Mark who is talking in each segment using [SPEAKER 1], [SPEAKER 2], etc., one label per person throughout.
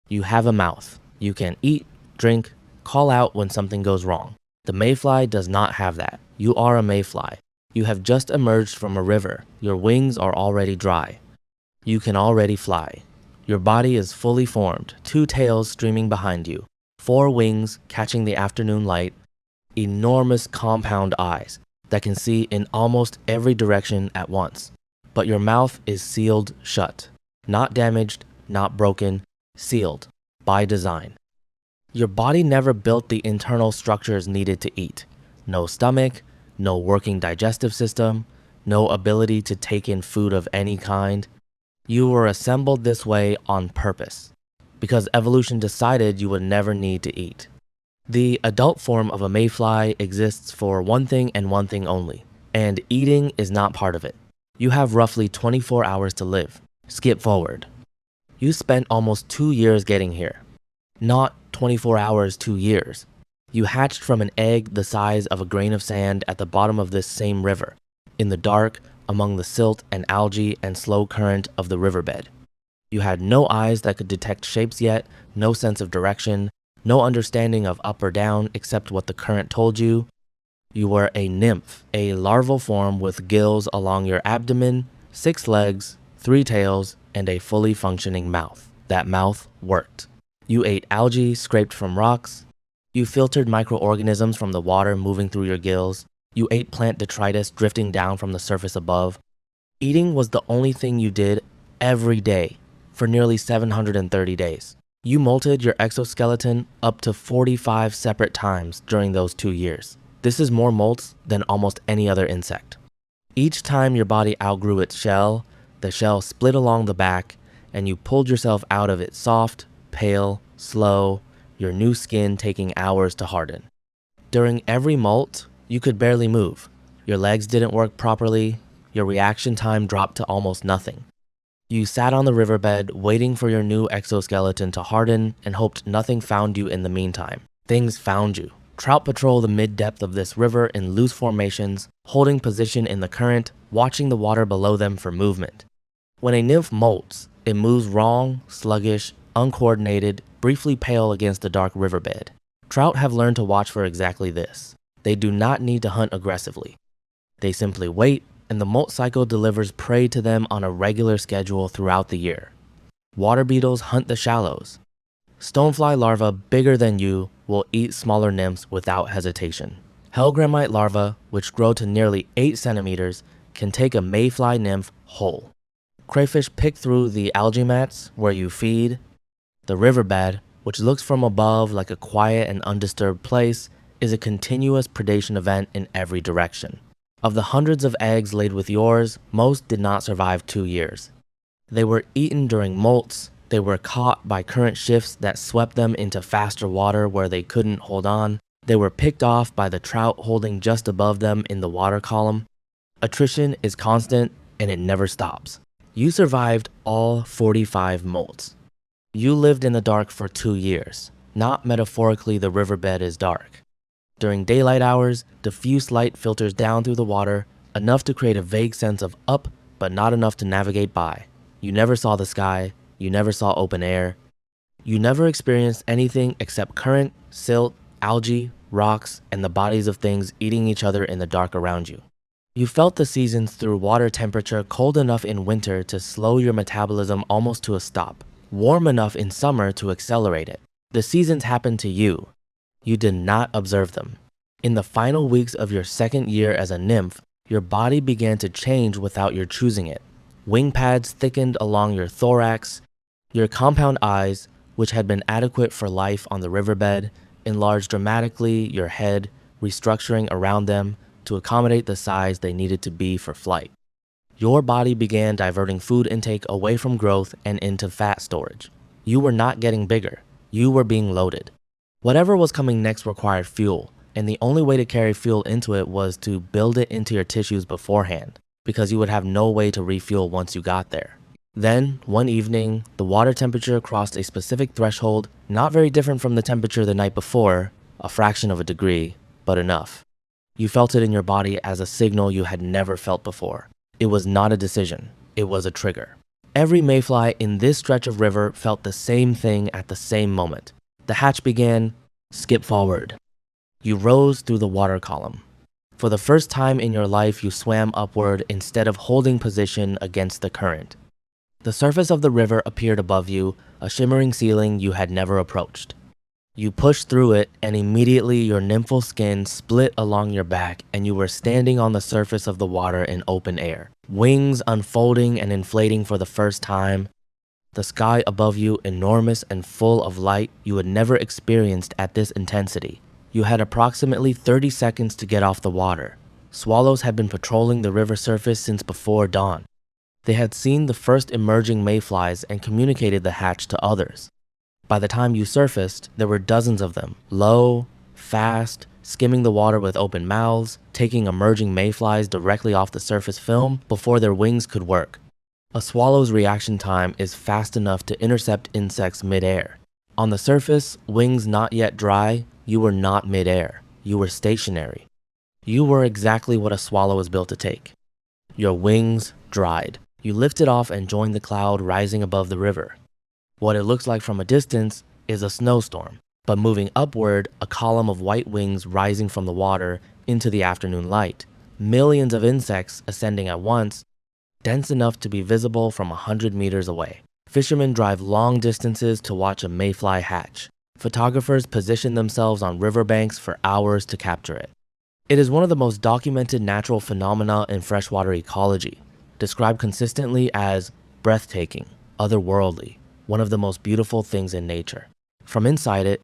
[SPEAKER 1] You have a mouth. You can eat, drink, call out when something goes wrong. The Mayfly does not have that. You are a Mayfly. You have just emerged from a river. Your wings are already dry. You can already fly. Your body is fully formed, 2 tails streaming behind you, 4 wings catching the afternoon light, enormous compound eyes that can see in almost every direction at once. But your mouth is sealed shut. Not damaged, not broken, sealed by design. Your body never built the internal structures needed to eat. No stomach, no working digestive system, no ability to take in food of any kind. You were assembled this way on purpose, because evolution decided you would never need to eat. The adult form of a Mayfly exists for one thing and one thing only, and eating is not part of it. You have roughly 24 hours to live. Skip forward. You spent almost 2 years getting here. Not 24 hours, 2 years. You hatched from an egg the size of a grain of sand at the bottom of this same river, in the dark, among the silt and algae and slow current of the riverbed. You had no eyes that could detect shapes yet, no sense of direction, no understanding of up or down except what the current told you. You were a nymph, a larval form with gills along your abdomen, 6 legs, 3 tails, and a fully functioning mouth. That mouth worked. You ate algae scraped from rocks. You filtered microorganisms from the water moving through your gills. You ate plant detritus drifting down from the surface above. Eating was the only thing you did every day for nearly 730 days. You molted your exoskeleton up to 45 separate times during those 2 years. This is more molts than almost any other insect. Each time your body outgrew its shell, the shell split along the back, and you pulled yourself out of it soft, pale, slow, your new skin taking hours to harden. During every molt, you could barely move. Your legs didn't work properly. Your reaction time dropped to almost nothing. You sat on the riverbed waiting for your new exoskeleton to harden and hoped nothing found you in the meantime. Things found you. Trout patrol the mid-depth of this river in loose formations, holding position in the current, watching the water below them for movement. When a nymph molts, it moves wrong, sluggish, uncoordinated, briefly pale against the dark riverbed. Trout have learned to watch for exactly this. They do not need to hunt aggressively. They simply wait, and the molt cycle delivers prey to them on a regular schedule throughout the year. Water beetles hunt the shallows. Stonefly larvae bigger than you will eat smaller nymphs without hesitation. Hellgrammite larvae, which grow to nearly 8 centimeters, can take a Mayfly nymph whole. Crayfish pick through the algae mats where you feed. The riverbed, which looks from above like a quiet and undisturbed place, is a continuous predation event in every direction. Of the hundreds of eggs laid with yours, most did not survive 2 years. They were eaten during molts. They were caught by current shifts that swept them into faster water where they couldn't hold on. They were picked off by the trout holding just above them in the water column. Attrition is constant and it never stops. You survived all 45 molts. You lived in the dark for 2 years. Not metaphorically, the riverbed is dark. During daylight hours, diffuse light filters down through the water, enough to create a vague sense of up, but not enough to navigate by. You never saw the sky. You never saw open air. You never experienced anything except current, silt, algae, rocks, and the bodies of things eating each other in the dark around you. You felt the seasons through water temperature cold enough in winter to slow your metabolism almost to a stop, warm enough in summer to accelerate it. The seasons happened to you. You did not observe them. In the final weeks of your 2nd year as a nymph, your body began to change without your choosing it. Wing pads thickened along your thorax. Your compound eyes, which had been adequate for life on the riverbed, enlarged dramatically your head, restructuring around them to accommodate the size they needed to be for flight. Your body began diverting food intake away from growth and into fat storage. You were not getting bigger. You were being loaded. Whatever was coming next required fuel, and the only way to carry fuel into it was to build it into your tissues beforehand, because you would have no way to refuel once you got there. Then, one evening, the water temperature crossed a specific threshold, not very different from the temperature the night before, a fraction of a degree, but enough. You felt it in your body as a signal you had never felt before. It was not a decision, it was a trigger. Every mayfly in this stretch of river felt the same thing at the same moment. The hatch began. Skip forward. You rose through the water column. For the first time in your life, you swam upward instead of holding position against the current. The surface of the river appeared above you, a shimmering ceiling you had never approached. You pushed through it, and immediately your nymphal skin split along your back, and you were standing on the surface of the water in open air, wings unfolding and inflating for the first time. The sky above you enormous and full of light you had never experienced at this intensity. You had approximately 30 seconds to get off the water. Swallows had been patrolling the river surface since before dawn. They had seen the first emerging mayflies and communicated the hatch to others. By the time you surfaced, there were dozens of them, low, fast, skimming the water with open mouths, taking emerging mayflies directly off the surface film before their wings could work. A swallow's reaction time is fast enough to intercept insects mid-air. On the surface, wings not yet dry, you were not mid-air. You were stationary. You were exactly what a swallow is built to take. Your wings dried. You lifted off and joined the cloud rising above the river. What it looks like from a distance is a snowstorm, but moving upward, a column of white wings rising from the water into the afternoon light. Millions of insects ascending at once, dense enough to be visible from 100 meters away. Fishermen drive long distances to watch a mayfly hatch. Photographers position themselves on riverbanks for hours to capture it. It is one of the most documented natural phenomena in freshwater ecology, described consistently as breathtaking, otherworldly, one of the most beautiful things in nature. From inside it,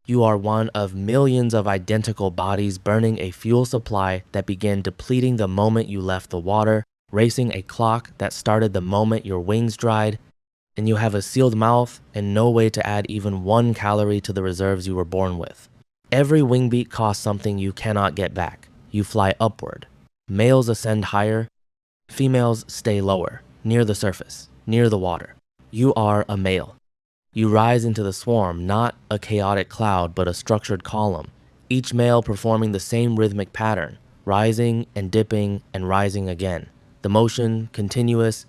[SPEAKER 1] you are one of millions of identical bodies burning a fuel supply that began depleting the moment you left the water, racing a clock that started the moment your wings dried, and you have a sealed mouth and no way to add even 1 calorie to the reserves you were born with. Every wing beat costs something you cannot get back. You fly upward. Males ascend higher. Females stay lower, near the surface, near the water. You are a male. You rise into the swarm, not a chaotic cloud, but a structured column, each male performing the same rhythmic pattern, rising and dipping and rising again. The motion, continuous,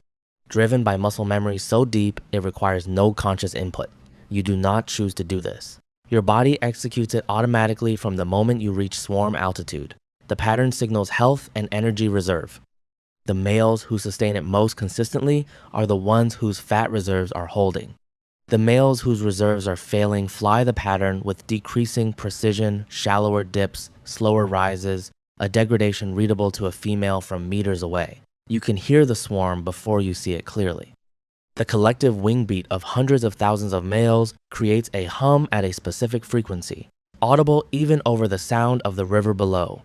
[SPEAKER 1] driven by muscle memory so deep it requires no conscious input. You do not choose to do this. Your body executes it automatically from the moment you reach swarm altitude. The pattern signals health and energy reserve. The males who sustain it most consistently are the ones whose fat reserves are holding. The males whose reserves are failing fly the pattern with decreasing precision, shallower dips, slower rises, a degradation readable to a female from meters away. You can hear the swarm before you see it clearly. The collective wing beat of hundreds of thousands of males creates a hum at a specific frequency, audible even over the sound of the river below.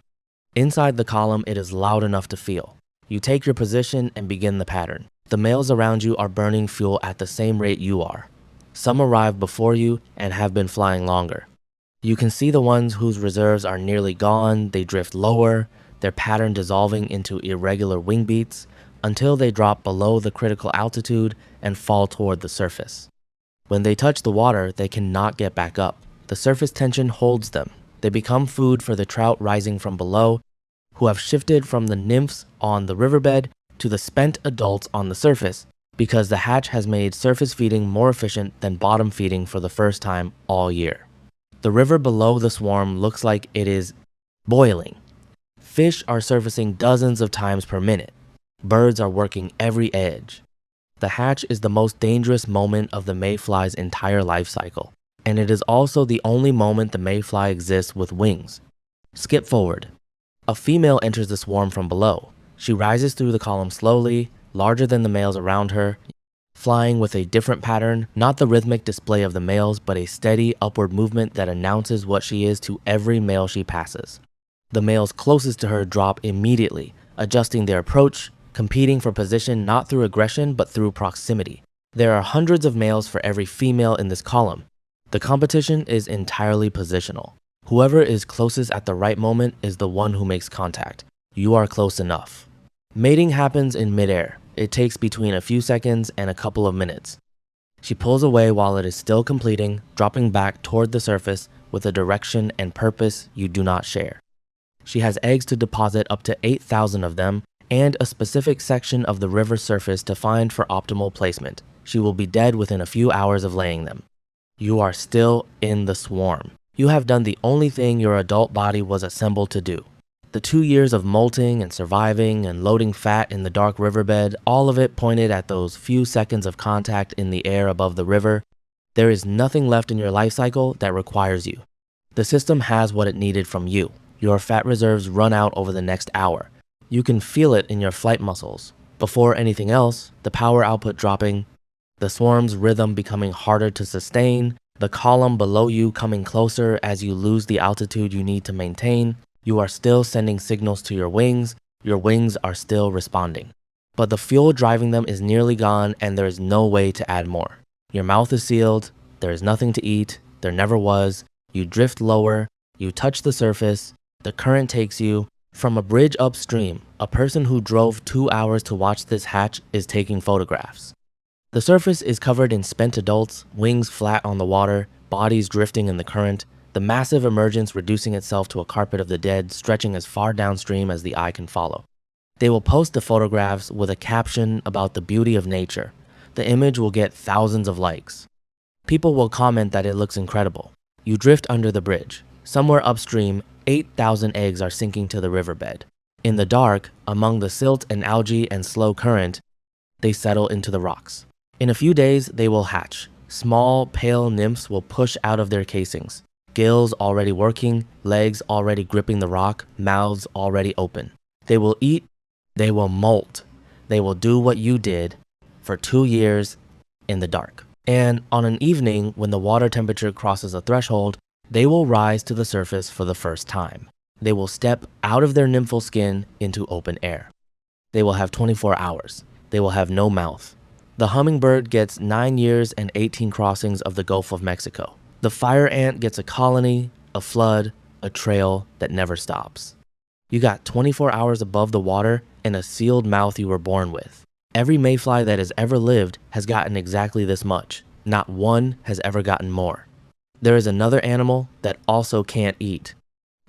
[SPEAKER 1] Inside the column, it is loud enough to feel. You take your position and begin the pattern. The males around you are burning fuel at the same rate you are. Some arrive before you and have been flying longer. You can see the ones whose reserves are nearly gone. They drift lower, their pattern dissolving into irregular wing beats until they drop below the critical altitude and fall toward the surface. When they touch the water, they cannot get back up. The surface tension holds them. They become food for the trout rising from below, who have shifted from the nymphs on the riverbed to the spent adults on the surface, because the hatch has made surface feeding more efficient than bottom feeding for the first time all year. The river below the swarm looks like it is boiling. Fish are surfacing dozens of times per minute. Birds are working every edge. The hatch is the most dangerous moment of the mayfly's entire life cycle, and it is also the only moment the mayfly exists with wings. Skip forward. A female enters the swarm from below. She rises through the column slowly, larger than the males around her, flying with a different pattern, not the rhythmic display of the males, but a steady upward movement that announces what she is to every male she passes. The males closest to her drop immediately, adjusting their approach, competing for position not through aggression but through proximity. There are hundreds of males for every female in this column. The competition is entirely positional. Whoever is closest at the right moment is the one who makes contact. You are close enough. Mating happens in midair. It takes between a few seconds and a couple of minutes. She pulls away while it is still completing, dropping back toward the surface with a direction and purpose you do not share. She has eggs to deposit up to 8,000 of them, and a specific section of the river surface to find for optimal placement. She will be dead within a few hours of laying them. You are still in the swarm. You have done the only thing your adult body was assembled to do. The 2 years of molting and surviving and loading fat in the dark riverbed, all of it pointed at those few seconds of contact in the air above the river. There is nothing left in your life cycle that requires you. The system has what it needed from you. Your fat reserves run out over the next hour. You can feel it in your flight muscles. Before anything else, the power output dropping, the swarm's rhythm becoming harder to sustain, the column below you coming closer as you lose the altitude you need to maintain. You are still sending signals to your wings are still responding. But the fuel driving them is nearly gone and there is no way to add more. Your mouth is sealed, there is nothing to eat, there never was, you drift lower, you touch the surface, the current takes you. From a bridge upstream, a person who drove 2 hours to watch this hatch is taking photographs. The surface is covered in spent adults, wings flat on the water, bodies drifting in the current, the massive emergence reducing itself to a carpet of the dead stretching as far downstream as the eye can follow. They will post the photographs with a caption about the beauty of nature. The image will get thousands of likes. People will comment that it looks incredible. You drift under the bridge. Somewhere upstream, 8,000 eggs are sinking to the riverbed. In the dark, among the silt and algae and slow current, they settle into the rocks. In a few days, they will hatch. Small, pale nymphs will push out of their casings. Gills already working, legs already gripping the rock, mouths already open. They will eat, they will molt. They will do what you did for 2 years in the dark. And on an evening when the water temperature crosses a threshold, they will rise to the surface for the first time. They will step out of their nymphal skin into open air. They will have 24 hours. They will have no mouth. The hummingbird gets 9 years and 18 crossings of the Gulf of Mexico. The fire ant gets a colony, a flood, a trail that never stops. You got 24 hours above the water and a sealed mouth you were born with. Every mayfly that has ever lived has gotten exactly this much. Not one has ever gotten more. There is another animal that also can't eat.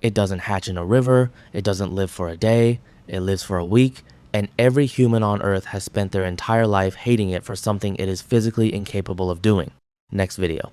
[SPEAKER 1] It doesn't hatch in a river, it doesn't live for a day, it lives for a week, and every human on Earth has spent their entire life hating it for something it is physically incapable of doing. Next video.